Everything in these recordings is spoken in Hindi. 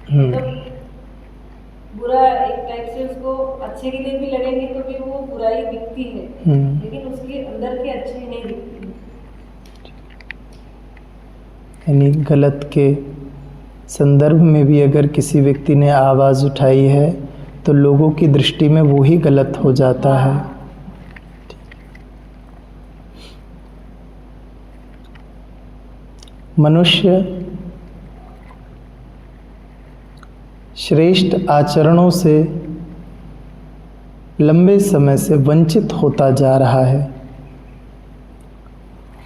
मतलब बुरा एक टाइप से उसको अच्छे के लिए भी लड़ेंगे तो फिर वो बुराई दिखती है, लेकिन उसके अंदर के अच्छे नहीं दिखते। यानी गलत के संदर्भ में भी अगर किसी व्यक्ति ने आवाज़ उठाई है तो लोगों की दृष्टि में वो ही गलत हो जाता है। मनुष्य श्रेष्ठ आचरणों से लंबे समय से वंचित होता जा रहा है,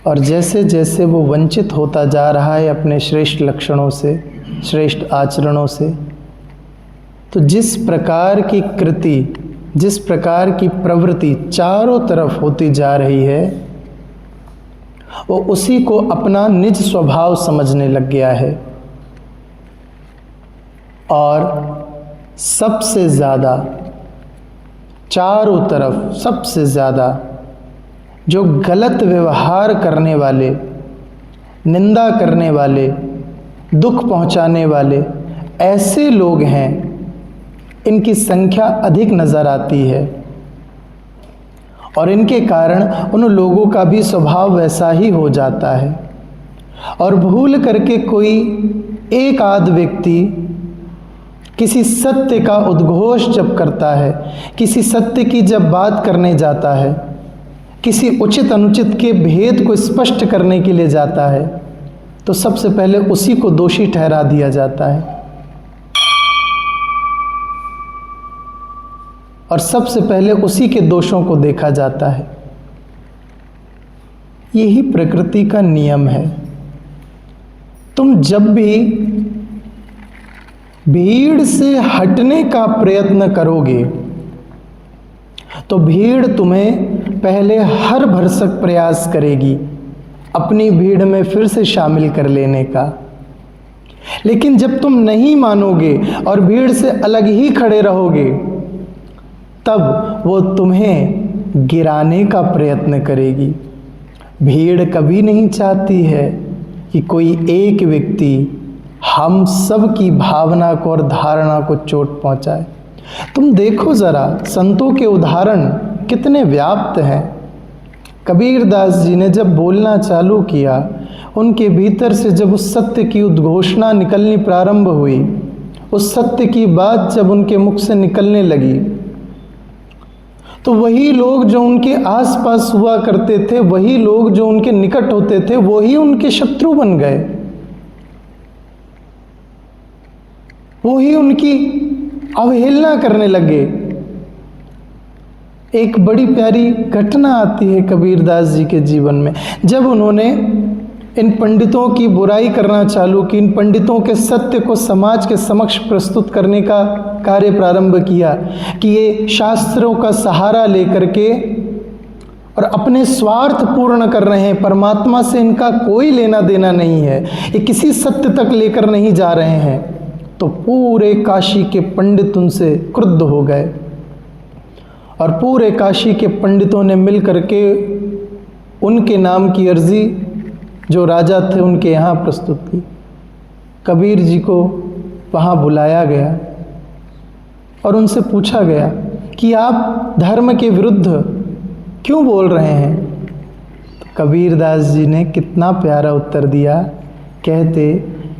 और जैसे जैसे वो वंचित होता जा रहा है अपने श्रेष्ठ लक्षणों से, श्रेष्ठ आचरणों से, तो जिस प्रकार की कृति, जिस प्रकार की प्रवृत्ति चारों तरफ होती जा रही है, वो उसी को अपना निज स्वभाव समझने लग गया है। और सबसे ज़्यादा, चारों तरफ सबसे ज़्यादा जो गलत व्यवहार करने वाले, निंदा करने वाले, दुख पहुंचाने वाले ऐसे लोग हैं, इनकी संख्या अधिक नज़र आती है, और इनके कारण उन लोगों का भी स्वभाव वैसा ही हो जाता है। और भूल करके कोई एक आध व्यक्ति किसी सत्य का उद्घोष जब करता है, किसी सत्य की जब बात करने जाता है, किसी उचित अनुचित के भेद को स्पष्ट करने के लिए जाता है, तो सबसे पहले उसी को दोषी ठहरा दिया जाता है, और सबसे पहले उसी के दोषों को देखा जाता है। यही प्रकृति का नियम है। तुम जब भी भीड़ से हटने का प्रयत्न करोगे तो भीड़ तुम्हें पहले हर भरसक प्रयास करेगी अपनी भीड़ में फिर से शामिल कर लेने का। लेकिन जब तुम नहीं मानोगे और भीड़ से अलग ही खड़े रहोगे, तब वो तुम्हें गिराने का प्रयत्न करेगी। भीड़ कभी नहीं चाहती है कि कोई एक व्यक्ति हम सब की भावना को और धारणा को चोट पहुंचाए। तुम देखो ज़रा, संतों के उदाहरण कितने व्याप्त हैं। कबीरदास जी ने जब बोलना चालू किया, उनके भीतर से जब उस सत्य की उद्घोषणा निकलनी प्रारंभ हुई, उस सत्य की बात जब उनके मुख से निकलने लगी, तो वही लोग जो उनके आसपास हुआ करते थे, वही लोग जो उनके निकट होते थे, वही उनके शत्रु बन गए। वही उनकी अवहेलना करने लगे। एक बड़ी प्यारी घटना आती है कबीरदास जी के जीवन में, जब उन्होंने इन पंडितों की बुराई करना चालू की, इन पंडितों के सत्य को समाज के समक्ष प्रस्तुत करने का कार्य प्रारंभ किया कि ये शास्त्रों का सहारा लेकर के और अपने स्वार्थ पूर्ण कर रहे हैं, परमात्मा से इनका कोई लेना देना नहीं है, ये किसी सत्य तक लेकर नहीं जा रहे हैं, तो पूरे काशी के पंडित उनसे क्रुद्ध हो गए और पूरे काशी के पंडितों ने मिल करके उनके नाम की अर्जी जो राजा थे उनके यहाँ प्रस्तुत की। कबीर जी को वहाँ बुलाया गया और उनसे पूछा गया कि आप धर्म के विरुद्ध क्यों बोल रहे हैं। तो कबीरदास जी ने कितना प्यारा उत्तर दिया, कहते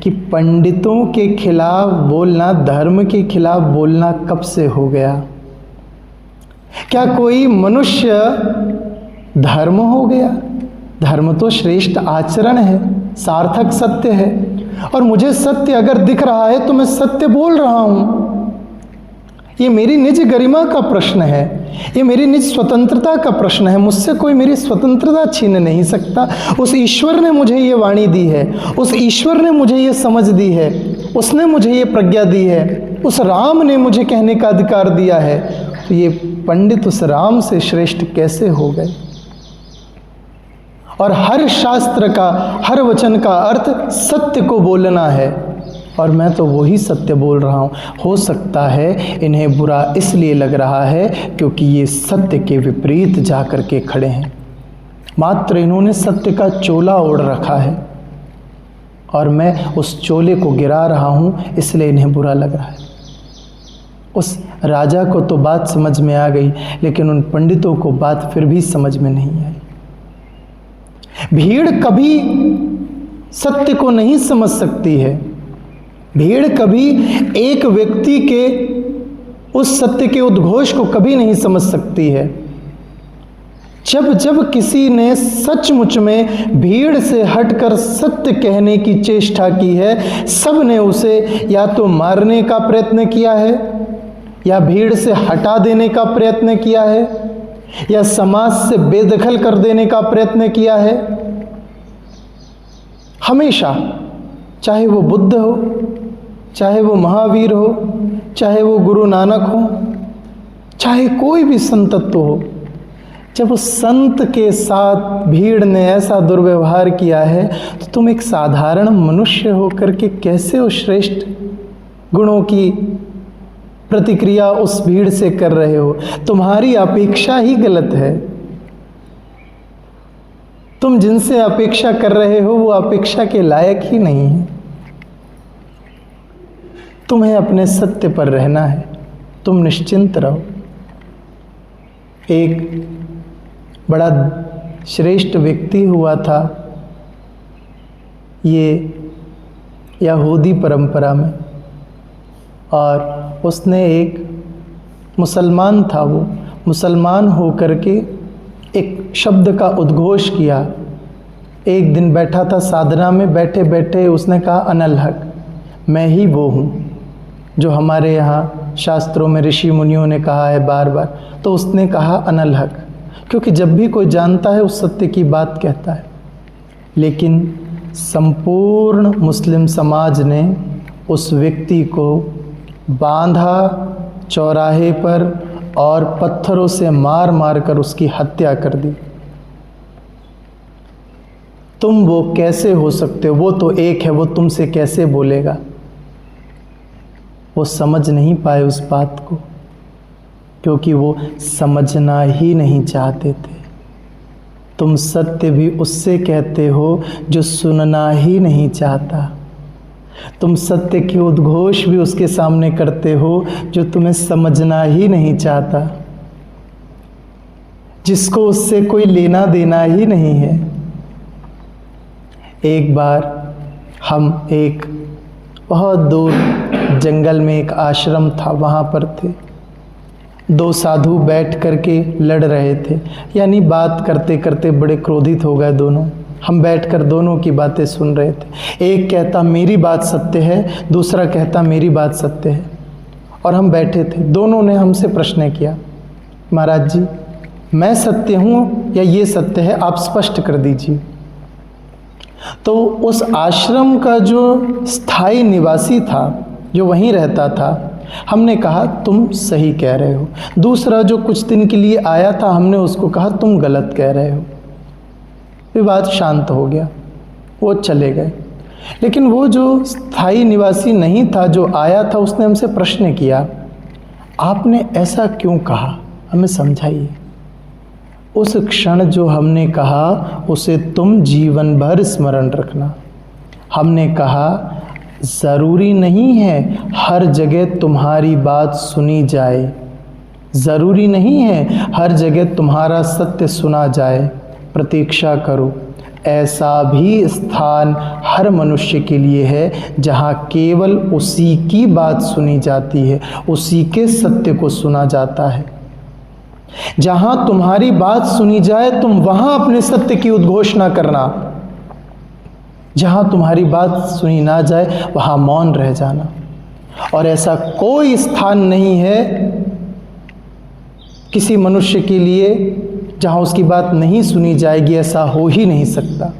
कि पंडितों के खिलाफ बोलना, धर्म के खिलाफ बोलना कब से हो गया? क्या कोई मनुष्य धर्म हो गया? धर्म तो श्रेष्ठ आचरण है, सार्थक सत्य है, और मुझे सत्य अगर दिख रहा है तो मैं सत्य बोल रहा हूं। ये मेरी निज गरिमा का प्रश्न है, ये मेरी निज स्वतंत्रता का प्रश्न है। मुझसे कोई मेरी स्वतंत्रता छीन नहीं सकता। उस ईश्वर ने मुझे ये वाणी दी है, उस ईश्वर ने मुझे ये समझ दी है, उसने मुझे ये प्रज्ञा दी है, उस राम ने मुझे कहने का अधिकार दिया है। तो ये पंडित उस राम से श्रेष्ठ कैसे हो गए? और हर शास्त्र का, हर वचन का अर्थ सत्य को बोलना है, और मैं तो वही सत्य बोल रहा हूँ। हो सकता है इन्हें बुरा इसलिए लग रहा है क्योंकि ये सत्य के विपरीत जा कर के खड़े हैं। मात्र इन्होंने सत्य का चोला ओढ़ रखा है और मैं उस चोले को गिरा रहा हूँ, इसलिए इन्हें बुरा लग रहा है। उस राजा को तो बात समझ में आ गई, लेकिन उन पंडितों को बात फिर भी समझ में नहीं आई। भीड़ कभी सत्य को नहीं समझ सकती है। भीड़ कभी एक व्यक्ति के उस सत्य के उद्घोष को कभी नहीं समझ सकती है। जब जब किसी ने सचमुच में भीड़ से हटकर सत्य कहने की चेष्टा की है, सब ने उसे या तो मारने का प्रयत्न किया है, या भीड़ से हटा देने का प्रयत्न किया है, या समाज से बेदखल कर देने का प्रयत्न किया है। हमेशा, चाहे वो बुद्ध हो, चाहे वो महावीर हो, चाहे वो गुरु नानक हो, चाहे कोई भी संतत्व हो, जब उस संत के साथ भीड़ ने ऐसा दुर्व्यवहार किया है, तो तुम एक साधारण मनुष्य होकर के कैसे उस श्रेष्ठ गुणों की प्रतिक्रिया उस भीड़ से कर रहे हो? तुम्हारी अपेक्षा ही गलत है। तुम जिनसे अपेक्षा कर रहे हो वो अपेक्षा के लायक ही नहीं है। तुम्हें अपने सत्य पर रहना है, तुम निश्चिंत रहो। एक बड़ा श्रेष्ठ व्यक्ति हुआ था ये यहूदी परंपरा में, और उसने एक मुसलमान था, वो मुसलमान होकर के एक शब्द का उद्घोष किया। एक दिन बैठा था साधना में, बैठे बैठे उसने कहा अनल हक, मैं ही वो हूँ जो हमारे यहाँ शास्त्रों में ऋषि मुनियों ने कहा है बार बार। तो उसने कहा अनल हक, क्योंकि जब भी कोई जानता है उस सत्य की बात कहता है। लेकिन संपूर्ण मुस्लिम समाज ने उस व्यक्ति को बांधा चौराहे पर और पत्थरों से मार मार कर उसकी हत्या कर दी। तुम वो कैसे हो सकते हो? वो तो एक है, वो तुमसे कैसे बोलेगा? वो समझ नहीं पाए उस बात को, क्योंकि वो समझना ही नहीं चाहते थे। तुम सत्य भी उससे कहते हो जो सुनना ही नहीं चाहता। तुम सत्य के उद्घोष भी उसके सामने करते हो जो तुम्हें समझना ही नहीं चाहता, जिसको उससे कोई लेना देना ही नहीं है। एक बार हम एक बहुत दूर जंगल में एक आश्रम था, वहाँ पर थे। दो साधु बैठ करके लड़ रहे थे, यानी बात करते करते बड़े क्रोधित हो गए दोनों। हम बैठकर दोनों की बातें सुन रहे थे। एक कहता मेरी बात सत्य है, दूसरा कहता मेरी बात सत्य है। और हम बैठे थे, दोनों ने हमसे प्रश्न किया, महाराज जी मैं सत्य हूँ या ये सत्य है, आप स्पष्ट कर दीजिए। तो उस आश्रम का जो स्थायी निवासी था, जो वहीं रहता था, हमने कहा तुम सही कह रहे हो। दूसरा जो कुछ दिन के लिए आया था, हमने उसको कहा तुम गलत कह रहे हो। विवाद शांत हो गया, वो चले गए। लेकिन वो जो स्थायी निवासी नहीं था, जो आया था, उसने हमसे प्रश्न किया, आपने ऐसा क्यों कहा, हमें समझाइए। उस क्षण जो हमने कहा उसे तुम जीवन भर स्मरण रखना। हमने कहा ज़रूरी नहीं है हर जगह तुम्हारी बात सुनी जाए, ज़रूरी नहीं है हर जगह तुम्हारा सत्य सुना जाए। प्रतीक्षा करो, ऐसा भी स्थान हर मनुष्य के लिए है जहाँ केवल उसी की बात सुनी जाती है, उसी के सत्य को सुना जाता है। जहाँ तुम्हारी बात सुनी जाए तुम वहाँ अपने सत्य की उद्घोषणा करना, जहाँ तुम्हारी बात सुनी ना जाए वहाँ मौन रह जाना। और ऐसा कोई स्थान नहीं है किसी मनुष्य के लिए जहाँ उसकी बात नहीं सुनी जाएगी, ऐसा हो ही नहीं सकता।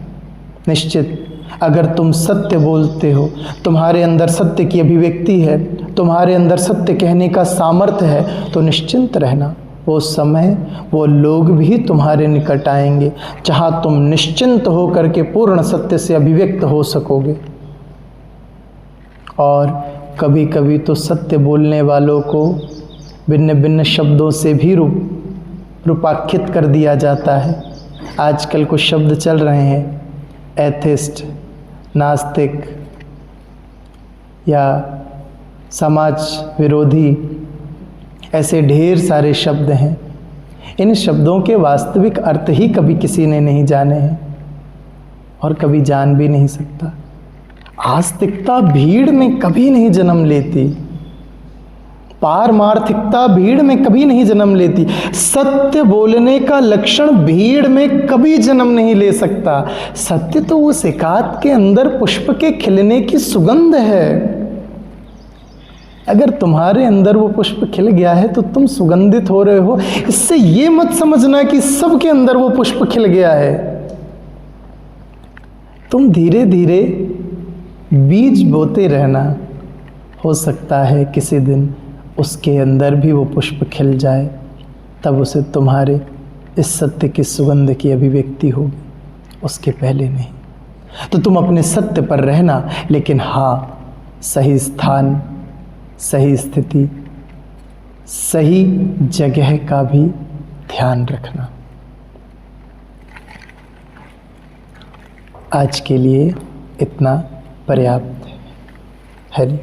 निश्चित अगर तुम सत्य बोलते हो, तुम्हारे अंदर सत्य की अभिव्यक्ति है, तुम्हारे अंदर सत्य कहने का सामर्थ्य है, तो निश्चिंत रहना, वो समय वो लोग भी तुम्हारे निकट आएंगे जहाँ तुम निश्चिंत हो करके पूर्ण सत्य से अभिव्यक्त हो सकोगे। और कभी कभी तो सत्य बोलने वालों को भिन्न भिन्न शब्दों से भी रूपांकित कर दिया जाता है। आजकल कुछ शब्द चल रहे हैं, एथिस्ट, नास्तिक या समाज विरोधी, ऐसे ढेर सारे शब्द हैं। इन शब्दों के वास्तविक अर्थ ही कभी किसी ने नहीं जाने हैं और कभी जान भी नहीं सकता। आस्तिकता भीड़ में कभी नहीं जन्म लेती, पारमार्थिकता भीड़ में कभी नहीं जन्म लेती, सत्य बोलने का लक्षण भीड़ में कभी जन्म नहीं ले सकता। सत्य तो उस एकांत के अंदर पुष्प के खिलने की सुगंध है। अगर तुम्हारे अंदर वो पुष्प खिल गया है तो तुम सुगंधित हो रहे हो। इससे ये मत समझना कि सबके अंदर वो पुष्प खिल गया है। तुम धीरे धीरे बीज बोते रहना, हो सकता है किसी दिन उसके अंदर भी वो पुष्प खिल जाए, तब उसे तुम्हारे इस सत्य की सुगंध की अभिव्यक्ति होगी, उसके पहले नहीं। तो तुम अपने सत्य पर रहना, लेकिन हाँ, सही स्थान, सही स्थिति, सही जगह का भी ध्यान रखना। आज के लिए इतना पर्याप्त है। हरि